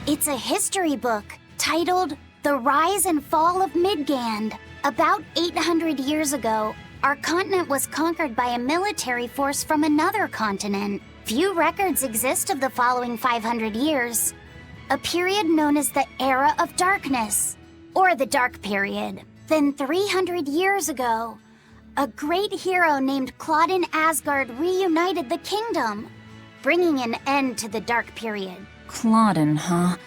It's a history book titled The Rise and Fall of Midgand. About 800 years ago, our continent was conquered by a military force from another continent. Few records exist of the following 500 years. A period known as the Era of Darkness, or the Dark Period. Then 300 years ago, a great hero named Claudin Asgard reunited the kingdom, bringing an end to the Dark Period. Claudin, huh?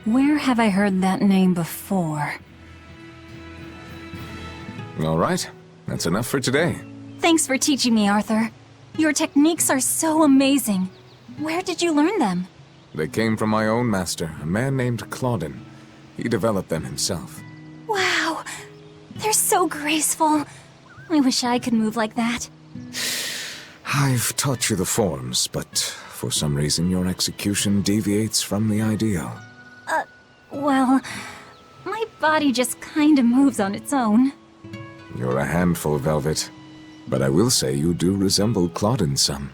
Where have I heard that name before? All right, that's enough for today. Thanks for teaching me, Arthur. Your techniques are so amazing. Where did you learn them? They came from my own master, a man named Claudin. He developed them himself. Wow, they're so graceful. I wish I could move like that. I've taught you the forms, but for some reason your execution deviates from the ideal. Well, my body just kinda moves on its own. You're a handful, Velvet. But I will say you do resemble Claudin some.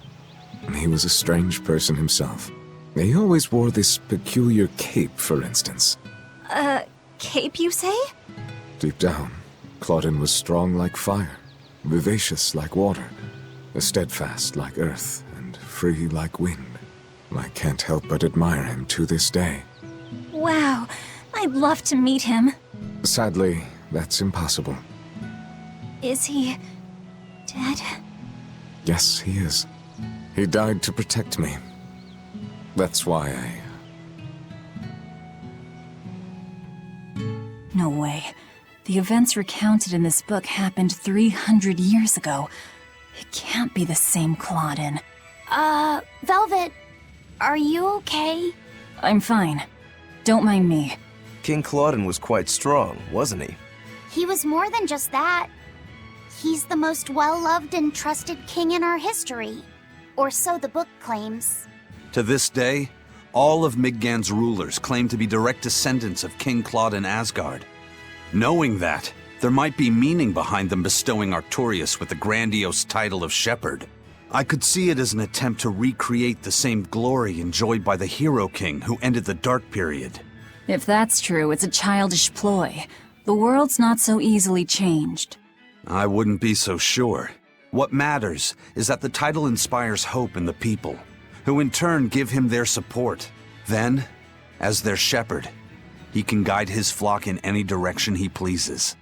He was a strange person himself. He always wore this peculiar cape, for instance. Cape, you say? Deep down, Claudin was strong like fire, vivacious like water, steadfast like earth, and free like wind. I can't help but admire him to this day. Wow, I'd love to meet him. Sadly, that's impossible. Is he dead? Yes, he is. He died to protect me. That's why No way. The events recounted in this book happened 300 years ago. It can't be the same Claudin. Velvet, are you okay? I'm fine. Don't mind me. King Claudin was quite strong, wasn't he? He was more than just that. He's the most well-loved and trusted king in our history. Or so the book claims. To this day, all of Midgand's rulers claim to be direct descendants of King Claudin Asgard. Knowing that, there might be meaning behind them bestowing Artorias with the grandiose title of Shepherd. I could see it as an attempt to recreate the same glory enjoyed by the Hero King who ended the Dark Period. If that's true, it's a childish ploy. The world's not so easily changed. I wouldn't be so sure. What matters is that the title inspires hope in the people, who in turn give him their support. Then, as their shepherd, he can guide his flock in any direction he pleases.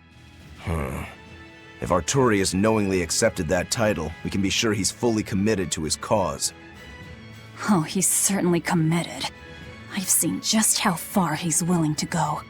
If Artorias knowingly accepted that title, we can be sure he's fully committed to his cause. Oh, he's certainly committed. I've seen just how far he's willing to go.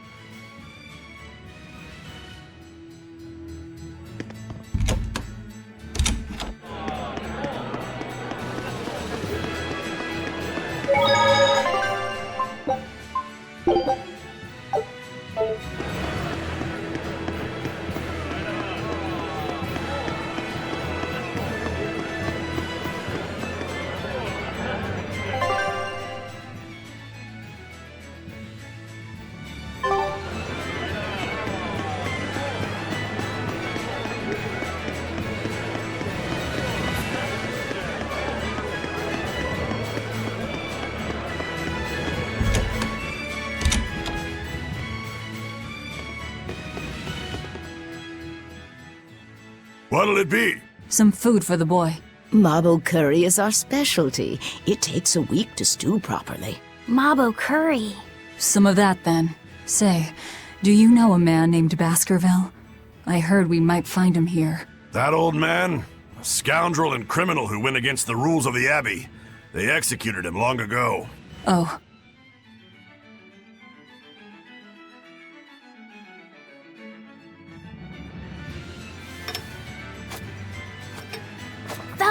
What'll it be? Some food for the boy. Mabo curry is our specialty. It takes a week to stew properly. Mabo curry. Some of that, then. Say, do you know a man named Baskerville? I heard we might find him here. That old man? A scoundrel and criminal who went against the rules of the Abbey. They executed him long ago. Oh.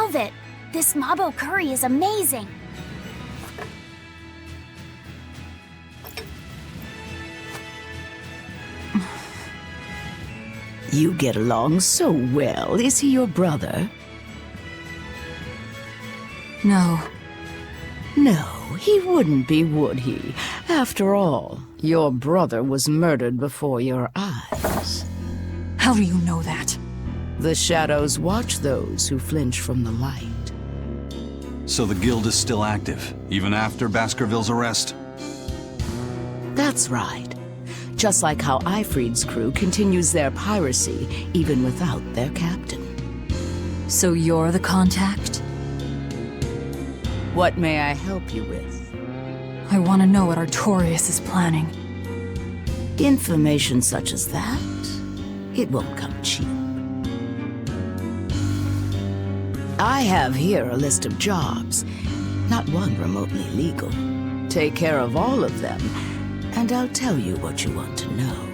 Velvet! This Mabo curry is amazing! You get along so well. Is he your brother? No. No, he wouldn't be, would he? After all, your brother was murdered before your eyes. How do you know that? The shadows watch those who flinch from the light. So the guild is still active, even after Baskerville's arrest? That's right. Just like how Ifrid's crew continues their piracy even without their captain. So you're the contact? What may I help you with? I want to know what Artorias is planning. Information such as that, it won't come cheap. I have here a list of jobs, not one remotely legal. Take care of all of them, and I'll tell you what you want to know.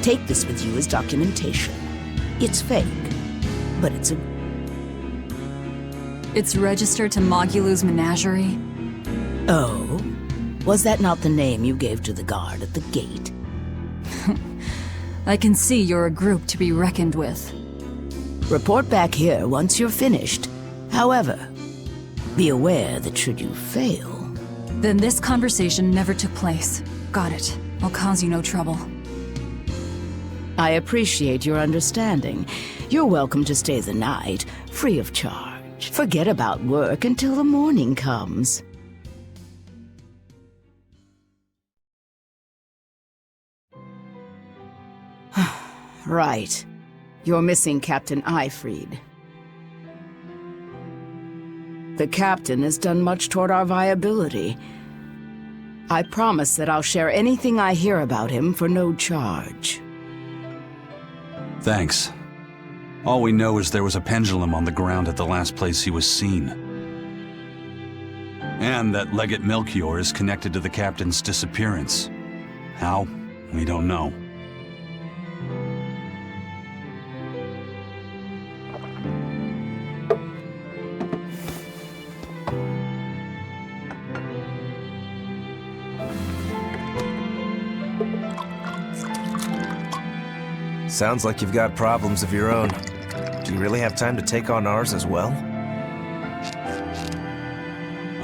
Take this with you as documentation. It's fake, but it's a... It's registered to Mogulu's menagerie? Oh? Was that not the name you gave to the guard at the gate? I can see you're a group to be reckoned with. Report back here once you're finished. However, be aware that should you fail... Then this conversation never took place. Got it. I'll cause you no trouble. I appreciate your understanding. You're welcome to stay the night, free of charge. Forget about work until the morning comes. Right. You're missing Captain Ifrid. The captain has done much toward our viability. I promise that I'll share anything I hear about him for no charge. Thanks. All we know is there was a pendulum on the ground at the last place he was seen. And that Legate Melchior is connected to the captain's disappearance. How? We don't know. Sounds like you've got problems of your own. Do you really have time to take on ours as well?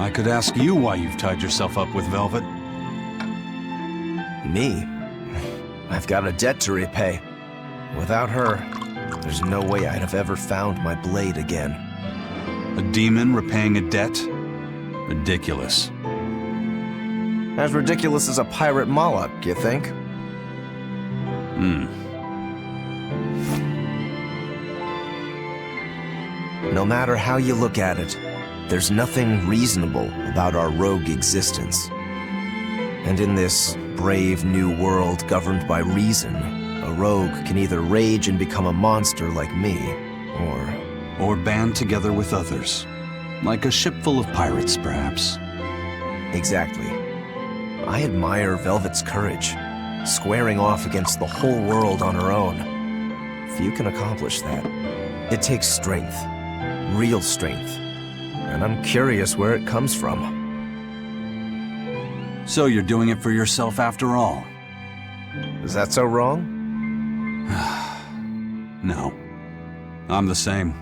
I could ask you why you've tied yourself up with Velvet. Me? I've got a debt to repay. Without her, there's no way I'd have ever found my blade again. A demon repaying a debt? Ridiculous. As ridiculous as a pirate Moloch, you think? No matter how you look at it, there's nothing reasonable about our rogue existence. And in this brave new world governed by reason, a rogue can either rage and become a monster like me, or band together with others. Like a ship full of pirates, perhaps. Exactly. I admire Velvet's courage, squaring off against the whole world on her own. Few can accomplish that. It takes strength. Real strength. And I'm curious where it comes from. So you're doing it for yourself after all? Is that so wrong? No. I'm the same.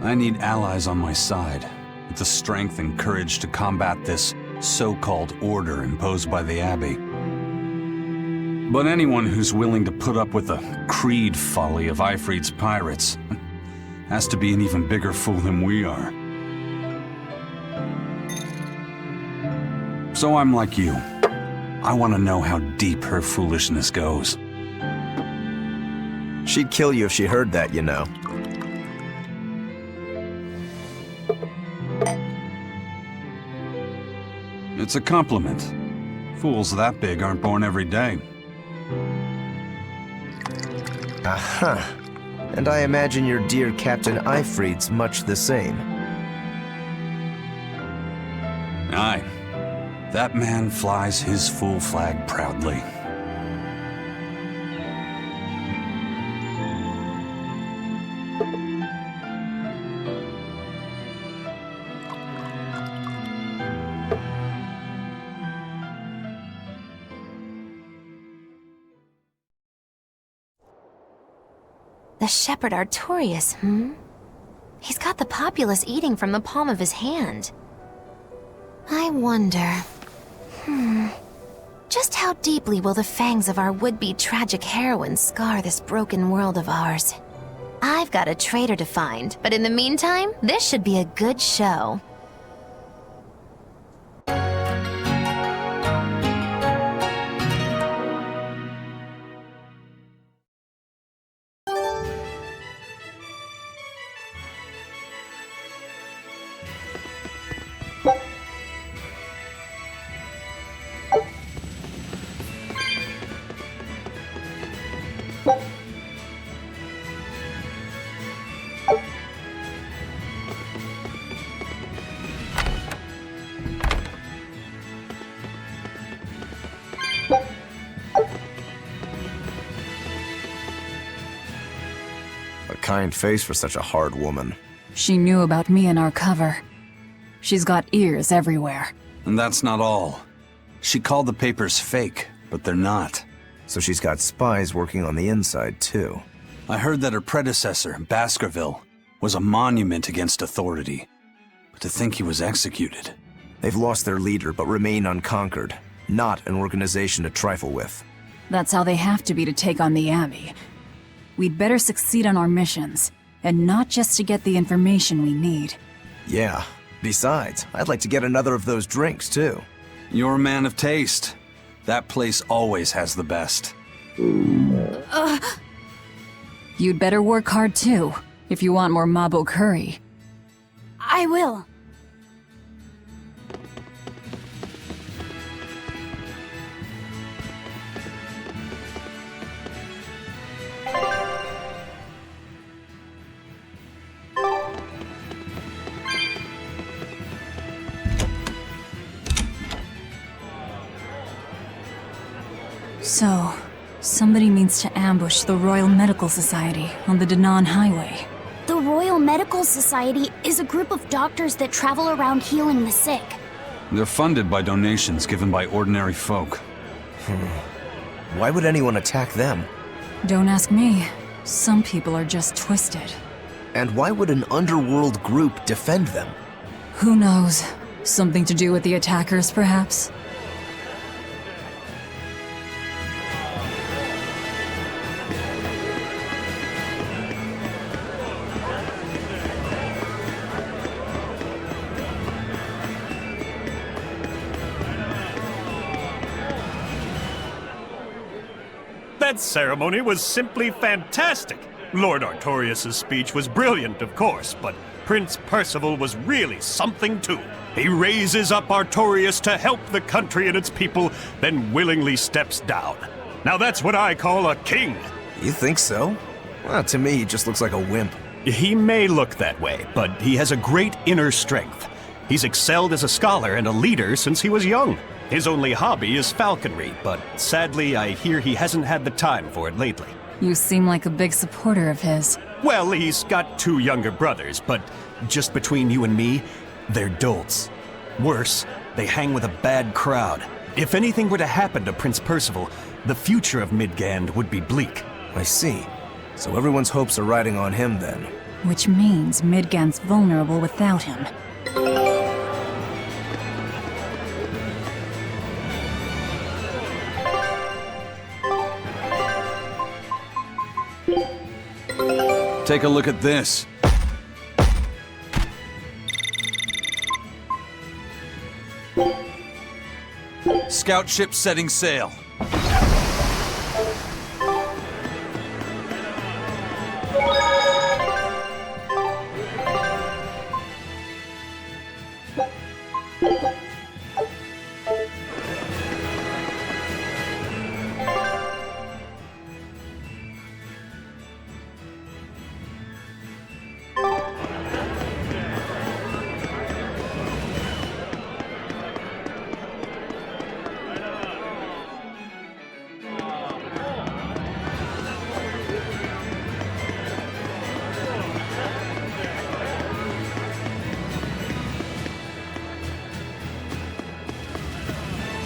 I need allies on my side, with the strength and courage to combat this so-called order imposed by the Abbey. But anyone who's willing to put up with the creed folly of Ifrid's pirates has to be an even bigger fool than we are. So I'm like you. I want to know how deep her foolishness goes. She'd kill you if she heard that, you know. It's a compliment. Fools that big aren't born every day. Aha. And I imagine your dear Captain Eifried's much the same. Aye. That man flies his full flag proudly. The shepherd Artorius, He's got the populace eating from the palm of his hand. I wonder... Just how deeply will the fangs of our would-be tragic heroine scar this broken world of ours? I've got a traitor to find, but in the meantime, this should be a good show. A kind face for such a hard woman. She knew about me and our cover. She's got ears everywhere. And that's not all. She called the papers fake, but they're not. So she's got spies working on the inside, too. I heard that her predecessor, Baskerville, was a monument against authority. But to think he was executed. They've lost their leader, but remain unconquered. Not an organization to trifle with. That's how they have to be to take on the Abbey. We'd better succeed on our missions, and not just to get the information we need. Yeah. Besides, I'd like to get another of those drinks, too. You're a man of taste. That place always has the best. You'd better work hard too, if you want more Mabo curry. I will. So, somebody means to ambush the Royal Medical Society on the Danan Highway. The Royal Medical Society is a group of doctors that travel around healing the sick. They're funded by donations given by ordinary folk. Why would anyone attack them? Don't ask me. Some people are just twisted. And why would an underworld group defend them? Who knows? Something to do with the attackers, perhaps? That ceremony was simply fantastic. Lord Artorius' speech was brilliant, of course, but Prince Percival was really something too. He raises up Artorius to help the country and its people, then willingly steps down. Now that's what I call a king. You think so? Well, to me, he just looks like a wimp. He may look that way, but he has a great inner strength. He's excelled as a scholar and a leader since he was young. His only hobby is falconry, but sadly I hear he hasn't had the time for it lately. You seem like a big supporter of his. Well, he's got 2 younger brothers, but just between you and me, they're dolts. Worse, they hang with a bad crowd. If anything were to happen to Prince Percival, the future of Midgand would be bleak. I see. So everyone's hopes are riding on him then. Which means Midgand's vulnerable without him. Take a look at this. Scout ship setting sail.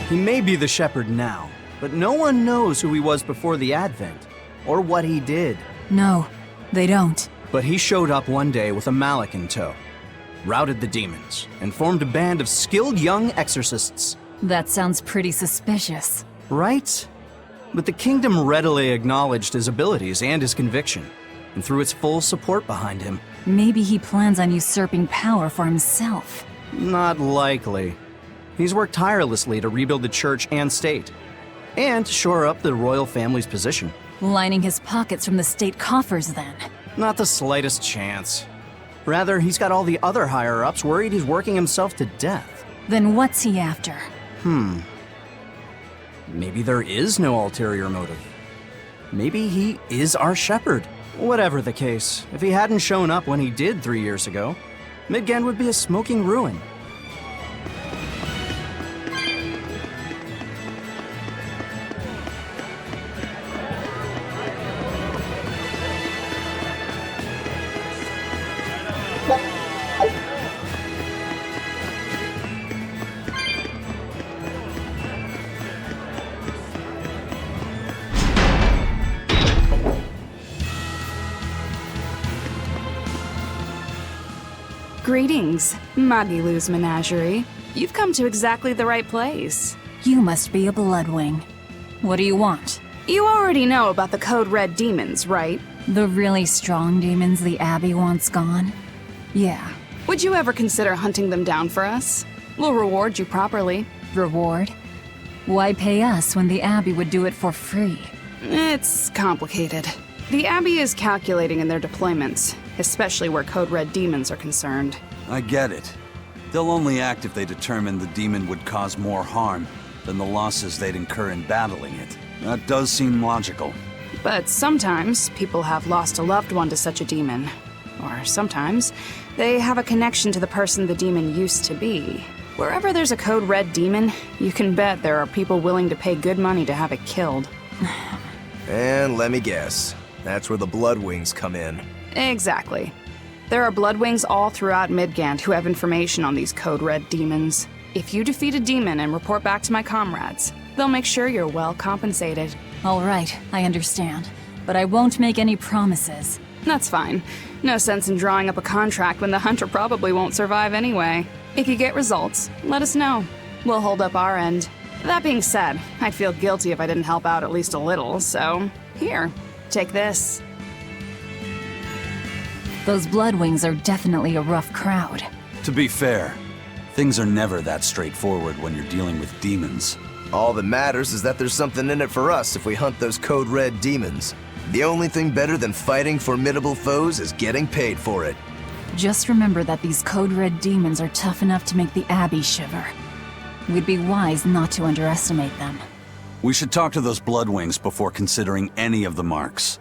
He may be the shepherd now, but no one knows who he was before the Advent, or what he did. No, they don't. But he showed up one day with a mallet in tow, routed the demons, and formed a band of skilled young exorcists. That sounds pretty suspicious. Right? But the kingdom readily acknowledged his abilities and his conviction, and threw its full support behind him. Maybe he plans on usurping power for himself. Not likely. He's worked tirelessly to rebuild the church and state, and shore up the royal family's position. Lining his pockets from the state coffers, then. Not the slightest chance. Rather, he's got all the other higher-ups worried he's working himself to death. Then what's he after? Maybe there is no ulterior motive. Maybe he is our shepherd. Whatever the case, if he hadn't shown up when he did 3 years ago, Midgand would be a smoking ruin. Greetings, Magilou's menagerie. You've come to exactly the right place. You must be a Bloodwing. What do you want? You already know about the Code Red demons, right? The really strong demons the Abbey wants gone? Yeah. Would you ever consider hunting them down for us? We'll reward you properly. Reward? Why pay us when the Abbey would do it for free? It's complicated. The Abbey is calculating in their deployments, especially where Code Red demons are concerned. I get it. They'll only act if they determine the demon would cause more harm than the losses they'd incur in battling it. That does seem logical. But sometimes people have lost a loved one to such a demon. Or sometimes they have a connection to the person the demon used to be. Wherever there's a Code Red demon, you can bet there are people willing to pay good money to have it killed. And let me guess, that's where the Bloodwings come in. Exactly. There are Bloodwings all throughout Midgand who have information on these Code Red demons. If you defeat a demon and report back to my comrades, they'll make sure you're well compensated. All right, I understand. But I won't make any promises. That's fine. No sense in drawing up a contract when the hunter probably won't survive anyway. If you get results, let us know. We'll hold up our end. That being said, I'd feel guilty if I didn't help out at least a little, so here, take this. Those Bloodwings are definitely a rough crowd. To be fair, things are never that straightforward when you're dealing with demons. All that matters is that there's something in it for us if we hunt those Code Red demons. The only thing better than fighting formidable foes is getting paid for it. Just remember that these Code Red demons are tough enough to make the Abbey shiver. We'd be wise not to underestimate them. We should talk to those Bloodwings before considering any of the marks.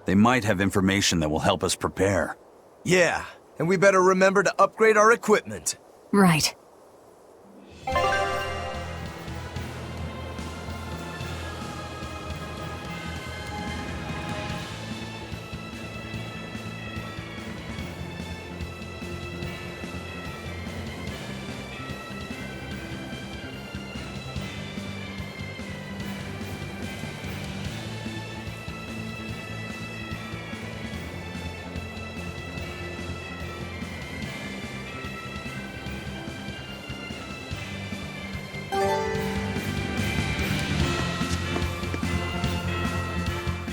They might have information that will help us prepare. Yeah, and we better remember to upgrade our equipment. Right.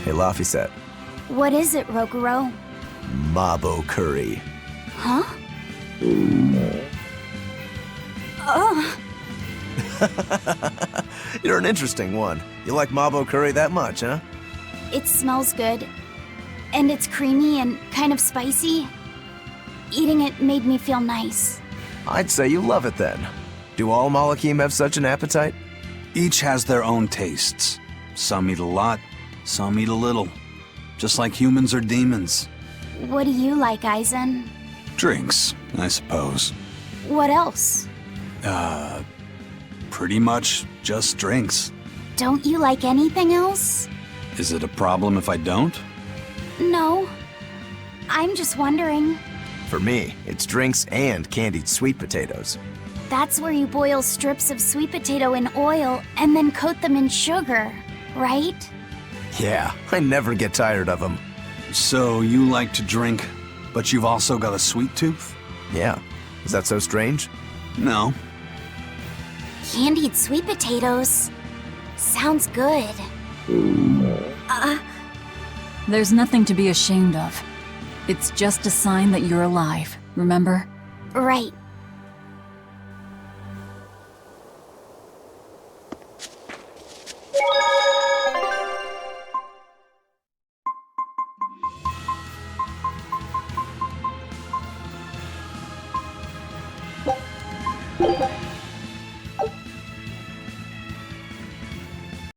Hey, Laphicet. What is it, Roguro? Mabo curry. Huh? You're an interesting one. You like Mabo curry that much, huh? It smells good. And it's creamy and kind of spicy. Eating it made me feel nice. I'd say you love it then. Do all Malakim have such an appetite? Each has their own tastes. Some eat a lot, some eat a little. Just like humans or demons. What do you like, Aizen? Drinks, I suppose. What else? Pretty much just drinks. Don't you like anything else? Is it a problem if I don't? No. I'm just wondering. For me, it's drinks and candied sweet potatoes. That's where you boil strips of sweet potato in oil and then coat them in sugar, right? Yeah, I never get tired of them. So you like to drink, but you've also got a sweet tooth? Yeah. Is that so strange? No. Candied sweet potatoes. Sounds good. There's nothing to be ashamed of. It's just a sign that you're alive, remember? Right.